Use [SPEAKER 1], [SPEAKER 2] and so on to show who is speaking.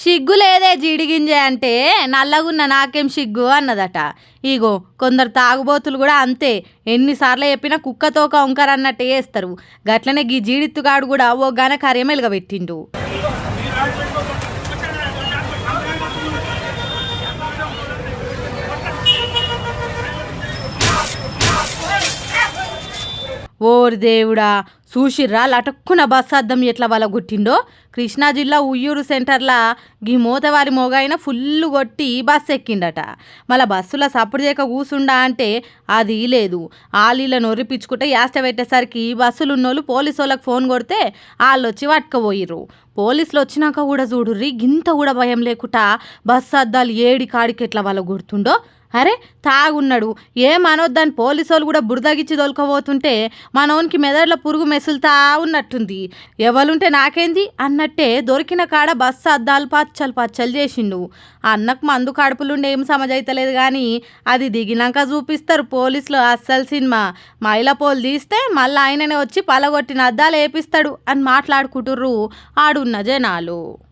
[SPEAKER 1] సిగ్గు లేదే జీడిగింజే అంటే నల్లగున్న నాకేం సిగ్గు అన్నదట. ఇగో కొందరు తాగుబోతులు కూడా అంతే. ఎన్నిసార్లు చెప్పినా కుక్కతోక వంకర అన్నట్టే చేస్తారు. గట్లనే గీ జీడిత్తుగాడు కూడా ఓ ఘనకార్యం ఎలుగబెట్టిండు. ఓరి దేవుడా, చూసిర్రా లటక్కున బస్సు అద్దం ఎట్లా వలగొట్టిండో. కృష్ణా జిల్లా ఉయ్యూరు సెంటర్లా గీ మోతవారి మోగాయన ఫుల్లు కొట్టి బస్సు ఎక్కిండట. మళ్ళీ బస్సులో సప్పుడు చేయక కూసుండా అంటే అది లేదు. ఆలీల నొర్రిపించుకుంటే యాస్ట పెట్టేసరికి బస్సులు ఉన్నోళ్ళు పోలీసు వాళ్ళకి ఫోన్ కొడితే వాళ్ళు వచ్చి పట్టుకపోయిర్రు. పోలీసులు వచ్చినాక కూడా చూడుర్రి, గింత కూడా భయం లేకుండా బస్సు అద్దాలు ఏడి కాడికి ఎట్లా వలగొడుతుండో. అరే తాగున్నాడు ఏమనొద్దని పోలీసు వాళ్ళు కూడా బురదగిచ్చి దొలకపోతుంటే మనోనికి మెదడులో పురుగు మెసులుతా ఉన్నట్టుంది. ఎవరుంటే నాకేంది అన్నట్టే దొరికిన కాడ బస్సు అద్దాలు పచ్చలు పచ్చలు చేసిండు. అన్నకు మందు కడుపులుండి ఏం సమజైతలేదు కానీ అది దిగినాక చూపిస్తారు పోలీసులు అస్సలు సినిమా. మైల పోలు తీస్తే మళ్ళీ ఆయననే వచ్చి పలగొట్టిన అద్దాలు వేపిస్తాడు అని మాట్లాడుకుంటుర్రు ఆడున్న జనాలు.